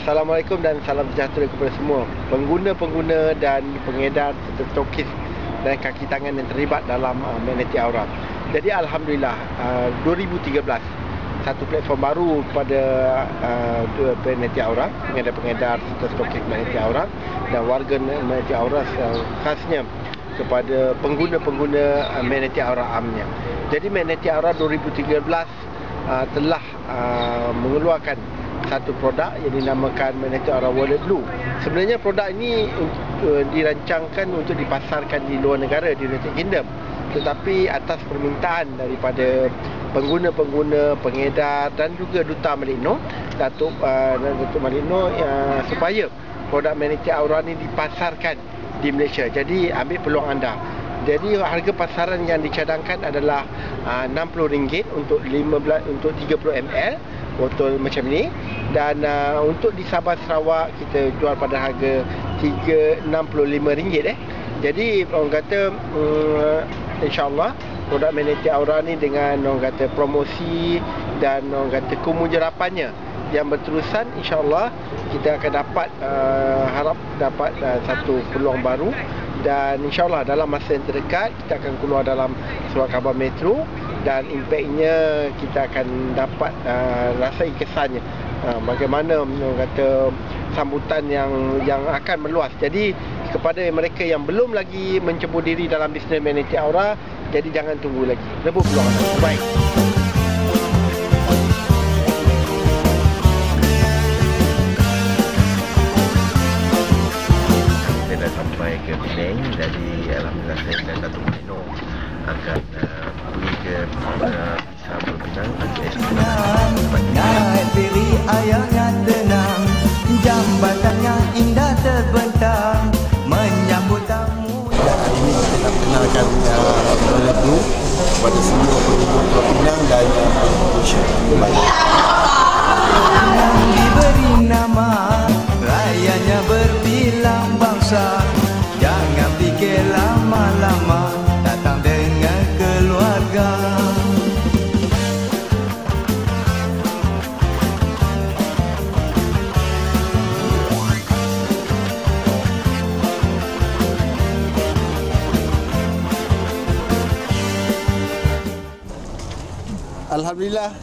Assalamualaikum dan salam sejahtera kepada semua pengguna-pengguna dan pengedar serta stokis dan kaki tangan yang terlibat dalam Magnetic Aura. Jadi Alhamdulillah 2013 satu platform baru pada Magnetic Aura, pengedar-pengedar serta stokis Magnetic Aura dan warga Magnetic Aura khasnya kepada pengguna-pengguna Magnetic Aura amnya. Jadi Magnetic Aura 2013 telah mengeluarkan satu produk yang dinamakan Magnetic Aura Wallet Blue. Sebenarnya produk ini dirancangkan untuk dipasarkan di luar negara, di United Kingdom. Tetapi atas permintaan daripada pengguna-pengguna, pengedar dan juga Duta Malikno, Datuk Malikno, supaya produk Magnetic Aura ini dipasarkan di Malaysia. Jadi ambil peluang anda. Jadi harga pasaran yang dicadangkan adalah RM60 untuk 30 ml botol macam ni, dan untuk di Sabah Sarawak kita jual pada harga RM65. Jadi orang kata insya-Allah produk Magnetic Aura ni dengan orang kata promosi dan orang kata kemujarapannya yang berterusan, insya-Allah kita akan dapat harap dapat satu peluang baru, dan insya-Allah dalam masa yang terdekat kita akan keluar dalam surat khabar Metro dan impaknya kita akan dapat rasai kesannya, bagaimana orang kata sambutan yang akan meluas. Jadi kepada mereka yang belum lagi mencebur diri dalam bisnes Magnetic Aura, jadi jangan tunggu lagi, rebut peluang anda. Baik. Saya dah sampai ke Penang, jadi alhamdulillah saya dan Datuk Malikno akan pergi ke Visa Pulau Pinang naik diri ayahnya tenang, jambatannya indah terbentang menyambut tamu. Hari ini kita nak kenalkan Wallet Blue kepada semua pengunjung Pulau Pinang dan Malaysia. Diberi nama rayanya berbilang bangsa, jangan fikir lama-lama, datang dengan keluarga. Alhamdulillah,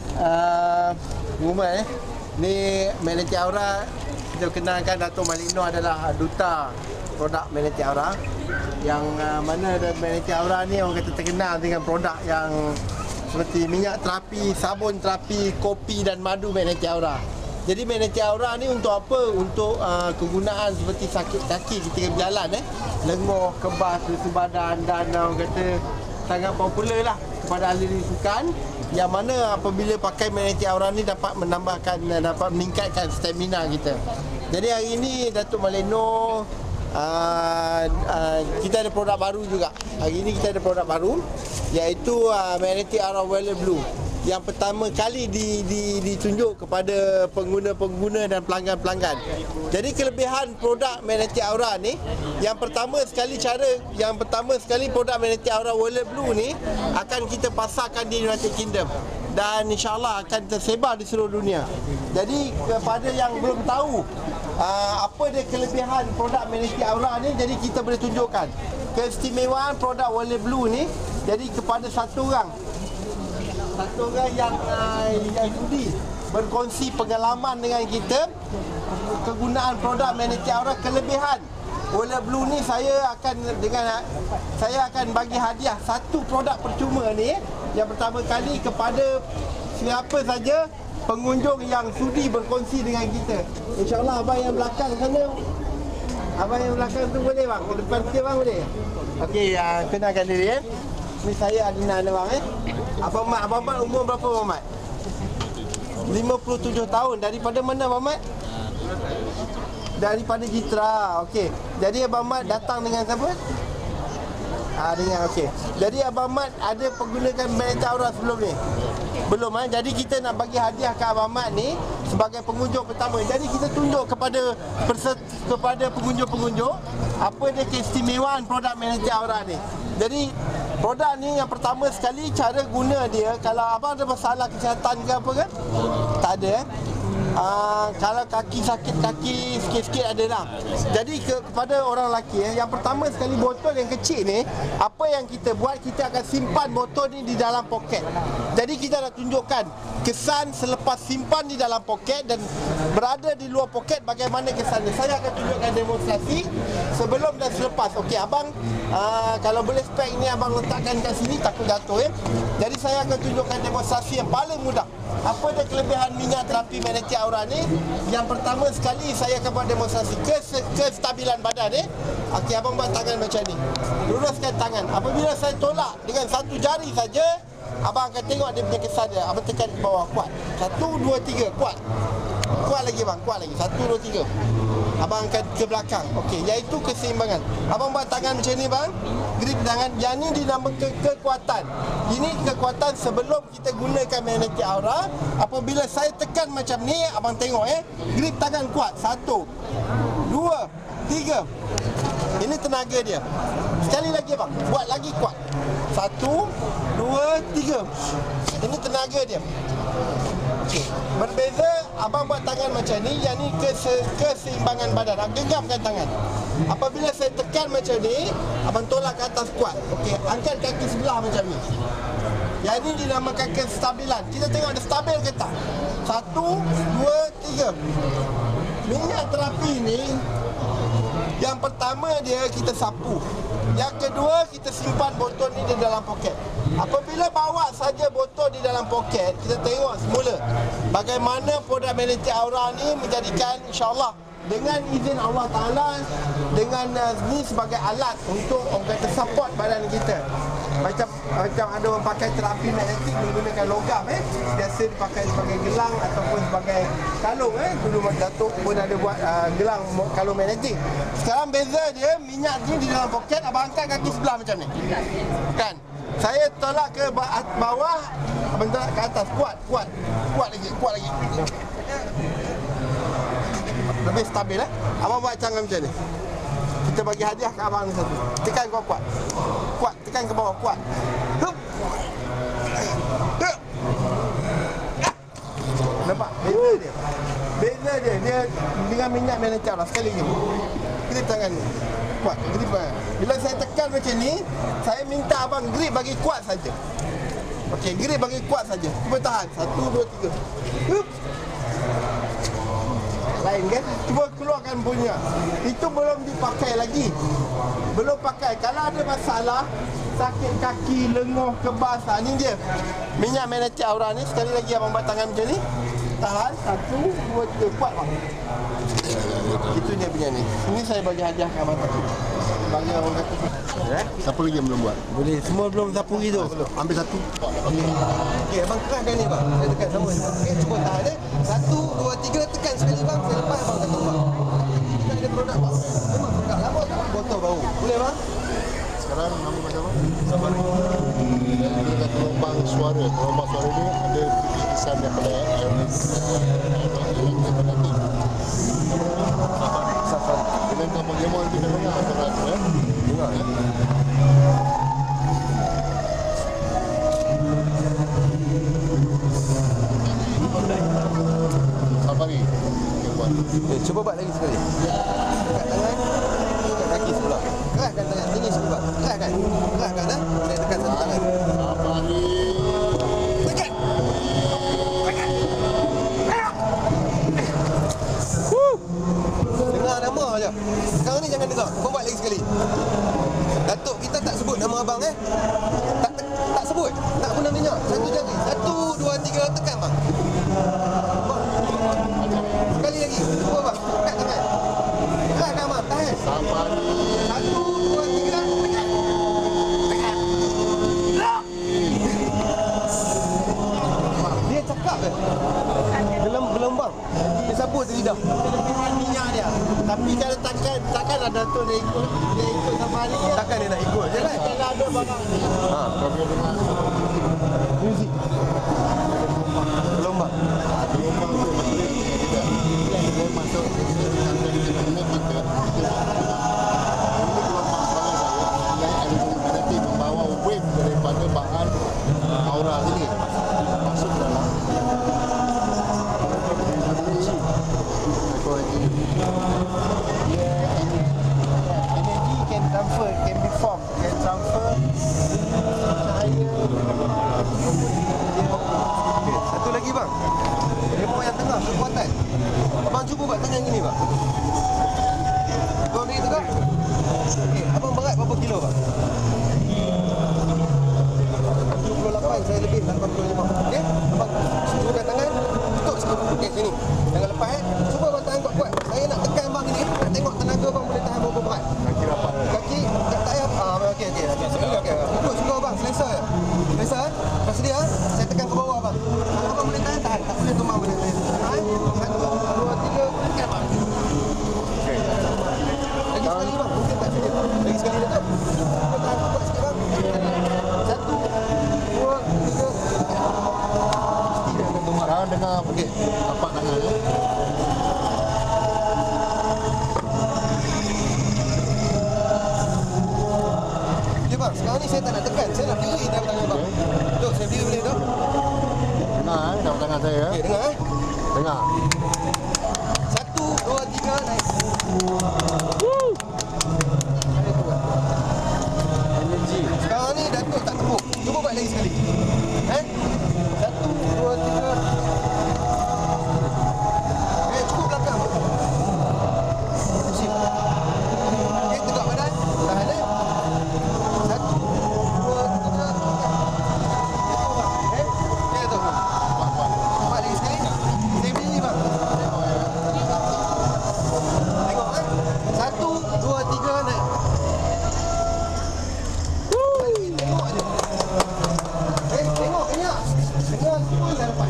Muhammad ni Magnetic Aura, kita kenalkan Datuk Malikno adalah duta produk Magnetic Aura, yang mana Magnetic Aura ni orang kata terkenal dengan produk yang seperti minyak terapi, sabun terapi, kopi dan madu Magnetic Aura. Jadi Magnetic Aura ni untuk apa? Untuk kegunaan seperti sakit kaki ketika berjalan, lenguh, kebas, lesu badan, dan orang kata sangat popular lah kepada ahli sukan, yang mana apabila pakai Magnetic Aura ni dapat meningkatkan stamina kita. Jadi hari ini Datuk Malikno kita ada produk baru juga. Hari ini kita ada produk baru, iaitu Magnetic Aura Wallet Blue, yang pertama kali ditunjuk kepada pengguna-pengguna dan pelanggan-pelanggan. Jadi kelebihan produk Magnetic Aura ni, yang pertama sekali produk Magnetic Aura Wallet Blue ni akan kita pasarkan di United Kingdom dan insya-Allah akan tersebar di seluruh dunia. Jadi kepada yang belum tahu apa dia kelebihan produk Magnetic Aura ni, jadi kita boleh tunjukkan keistimewaan produk Wallet Blue ni. Jadi kepada satu orang yang sudi berkongsi pengalaman dengan kita kegunaan produk Magnetic Aura, kelebihan Wallet Blue ni, saya akan bagi hadiah satu produk percuma ni, yang pertama kali kepada siapa saja pengunjung yang sudi berkongsi dengan kita. InsyaAllah abang yang belakang sana, abang yang belakang tu boleh bang, ke depan sikit bang boleh? Okey, kenalkan diri ni saya Adnan bang. Abang Mat umur berapa Abang Mat? 57 tahun. Daripada mana Abang Mat? Daripada Jitra. Okey. Jadi Abang Mat datang dengan siapa? Okey. Jadi Abang Mat ada menggunakan Magnetic Aura sebelum ni? Belum Jadi kita nak bagi hadiah ke Abang Mat ni sebagai pengunjung pertama. Jadi kita tunjuk kepada pengunjung-pengunjung apa dia keistimewaan produk Magnetic Aura ni. Jadi produk ni yang pertama sekali, cara guna dia, kalau abang ada masalah kesihatan ke apa kan? Tak ada Kalau kaki sakit kaki sikit-sikit ada lah. Jadi kepada orang lelaki yang pertama sekali botol yang kecil ni, apa yang kita buat, kita akan simpan botol ni di dalam poket. Jadi kita nak tunjukkan kesan selepas simpan di dalam poket dan berada di luar poket bagaimana kesannya. Saya akan tunjukkan demonstrasi sebelum dan selepas. Okey abang, kalau boleh spek ni abang letakkan kat sini, takut jatuh ya. Jadi saya akan tunjukkan demonstrasi yang paling mudah. Apa dia kelebihan minyak terapi magnetik aura ni? Yang pertama sekali saya akan buat demonstrasi kestabilan badan Okey, abang buat tangan macam ni. Luruskan tangan. Apabila saya tolak dengan satu jari saja, abang akan tengok dia punya kesan dia. Abang tekan ke bawah, kuat. 1, 2, 3, kuat. Kuat lagi bang, kuat lagi. 1, 2, 3. Abang angkat ke belakang. Okey, iaitu keseimbangan. Abang buat tangan macam ni bang. Grip tangan. Yang ni dinamakan kekuatan. Ini kekuatan sebelum kita gunakan magnetik aura. Apabila saya tekan macam ni, abang tengok grip tangan kuat. 1, 2, 3. Ini tenaga dia. Sekali lagi bang, buat lagi kuat. 1, 2, 3. Ini tenaga dia. Okay. Berbeza, abang buat tangan macam ni. Yang ni keseimbangan badan. Genggamkan tangan. Apabila saya tekan macam ni, abang tolak ke atas kuat. Okey, angkat kaki sebelah macam ni. Yang ini dinamakan kestabilan. Kita tengok dia stabil ke tak. 1, 2, 3. Minyak terapi ni, yang pertama dia kita sapu. Yang kedua, kita simpan botol ni di dalam poket. Apabila bawa saja botol di dalam poket, kita tengok semula bagaimana produk magnetik aura ni menjadikan, insya-Allah dengan izin Allah Ta'ala, dengan ni sebagai alat untuk orang kata support badan kita. Macam ada orang pakai terapi magnetik menggunakan logam biasa dipakai sebagai gelang ataupun sebagai kalung dulu Datuk pun ada buat gelang kalung magnetik. Sekarang beza dia, minyak ni di dalam poket, abang angkat kaki sebelah macam ni. Kan? Saya tolak ke bawah, abang tolak ke atas, kuat lagi. Lebih stabil Abang buat tangan macam ni. Kita bagi hadiah ke abang ni satu. Tekan kuat. Kuat, tekan ke bawah, kuat. Hup. Hup. Nampak? Beza dia. Dia dengan minyak magnetik aura. Sekali lagi. Grip tangan ni. Kuat, grip tangan. Bila saya tekan macam ni, saya minta abang grip bagi kuat saja. Okey, grip bagi kuat saja. Cuba tahan. 1, 2, 3. Hup. Lain kan? Cuba keluarkan punya. Itu belum dipakai lagi. Belum pakai. Kalau ada masalah, sakit kaki, lenguh, kebas, ni dia minyak magnetik aura ni. Sekali lagi abang buat tangan macam ni. Tahan. 1, 2, 3. Kuat bang. Itu dia punya ni. Ini saya bagi hadiah ke abang tadi. Bagi orang kata. Siapa lagi yang belum buat? Boleh. Semua belum sapu gitu. Ambil satu. Okey, abang kerahkan ni bang. Saya tekan sama. Okey, cuba tahan 1, 2, 3. Tekan sekali bang. Saya lepas abang kata bang. Kita ada produk bang. Memang produk lama tak? Botol baru. Boleh bang? Sekarang nama macam apa? Sama ni. Dia kata gelombang suara. Gelombang suara ni ada kesan yang pelik. Safari. Dengan nama Gemol kita dengar suara tu dengar Safari. Cuba buat lagi sekali. Angkat tangan, angkat kaki sebelah. Kerahkan tangan sini sebelah. Kerahkan saya tekan satu tangan. Safari. Tekan. Dengar nama aja. Sekarang ni jangan dengar. Kau buat lagi sekali. Datuk, kita tak sebut nama abang Tak sebut. Tak guna minyak. Satu jari. 1, 2, 3. Tekan bang. Sekali lagi. Cuba bang. Tekan tangan. Kerahkan bang. Tahan. Safari. 1, 2, 3. Tekan. Dia cakap ke? Gelombang. Dia sapu di lidah. Kelebihan minyak dia. Tapi kalau takkan ada tu dia ikut safari dia. Takkan dia nak ikut je kan? Kalau ada barang ni. Muzik. Gelombang. Dia masuk kita membawa wave daripada bahan aura ini masuk dalam tangan saya lebih 85. Okey? Abang suruhkan tangan, tutup sikit. Okey, sini. Jangan lepas Cuba abang tahan kuat-kuat. Saya nak tekan abang ni, nak tengok tenaga abang boleh tahan berapa berat. Kaki rapat. Kaki tak payah. Okey. Okey. Ikut suka abang, selesa. Selesa. Dah sedia? Saya tekan ke bawah abang. Kalau abang boleh tahan. Tak boleh tumbang boleh. Tahan. 1, 2, 3, tekan abang. Okey. Lagi sekali bang, mungkin tak sedia. Lagi sekali dah tu. Abang tahan kuat sikit bang. 1, 2, 3. Sekarang dengar okey. Tapak tangan ya. Okey bang, sekarang ni saya tak nak tekan. Saya nak berdiri dalam tangan bang. Duk, saya berdiri boleh tu? Dengar tapak tangan saya ya. Okey, dengar Dengar. 1, 2, 3, naik. Sekarang ni Datuk tak tepuk. Cuba buat lagi sekali. 1, 2, 3. Cukup belakang. Sip. Tegak badan. Tahan 1, 2, 3. Okey tu. Buat lagi sekali. Saya berdiri bang. Tengok 1, 2, 3, naik. Tengok je. Tengok kenyak. Dengar pun dah dapat.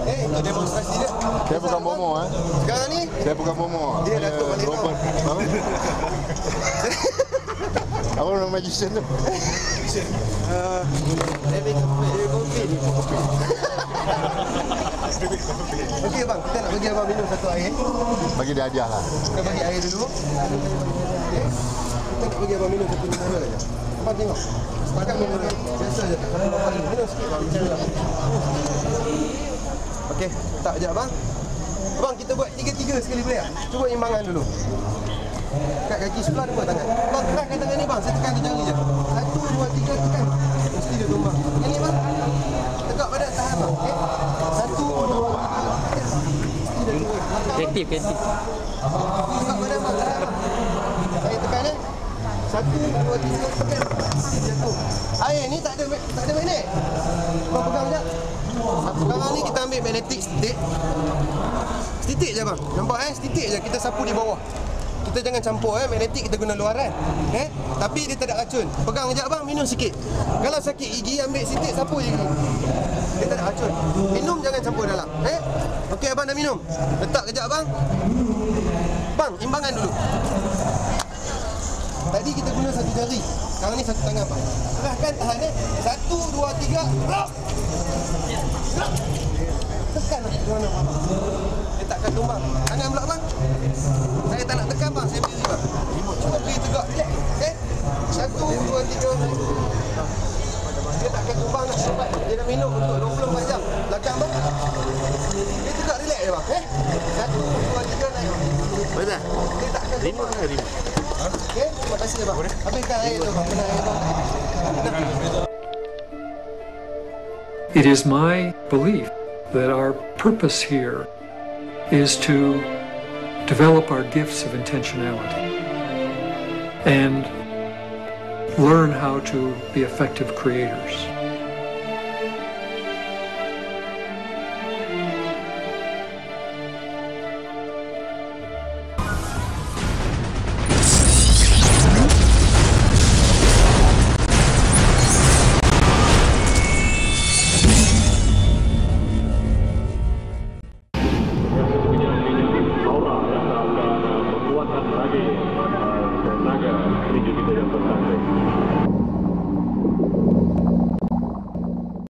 Itu demonstrasi dia. Saya bukan bomo Sekarang ni Saya bukan bomo. Dia Datuk balik Robert. Apa nama magician tu? David Copperfield. Okey bang, kita nak bagi abang minum satu air. Bagi dia hadiah lah. Kita bagi air dulu. Okey. Kita nak bagi abang minum satu mineral aja. Abang tengok. Setakat mineral biasa je. Kalau abang minum sikit bang. Okey, tak je abang. Abang kita buat 3-3 sekali boleh tak? Cuba imbangan dulu. Kat kaki sebelah dua tangan. Bang keratkan tangan ni bang, saya tekan tu jari je. 1, 2, 3 tekan. Mesti dia tumbang. Yang ni bang. Tegak badan tahan bang. Okey. 1, 2, 3. Kreatif. Tegak badan bang, tahan bang. Saya tekan 1, 2, 3 tekan. Jatuh. Air ni tak ada magnet. Bang pegang jap. Sekarang ni kita ambil magnetic stick. Setitik je bang. Nampak setitik je kita sapu di bawah. Kita jangan campur magnetik kita guna luaran. Tapi dia tak ada racun. Pegang je bang, minum sikit. Kalau sakit gigi ambil setitik sapu je gigi. Dia tak ada racun. Minum jangan campur dalam. Okey abang dah minum. Letak kejap bang. Bang, imbangan dulu. Tadi kita guna satu jari. Sekarang ni satu tangan bang. Serahkan tahan 1, 2, 3. Rock. Tekan dia takkan tumbang. Tangan pula bang. Saya tak nak tekan bang, saya berdiri bang. Cuba berdiri tegak. Okey. 1, 2, 3. Dia takkan tumbang nak cepat. Dia dah minum untuk 24 jam. Belakang bang. Dia tegak relax je bang. 1, 2, 3 naik. Betul? Dia takkan tumbang. Okey, terima kasih bang. Habiskan air tu bang. Kena air bang. It is my belief that our purpose here is to develop our gifts of intentionality and learn how to be effective creators.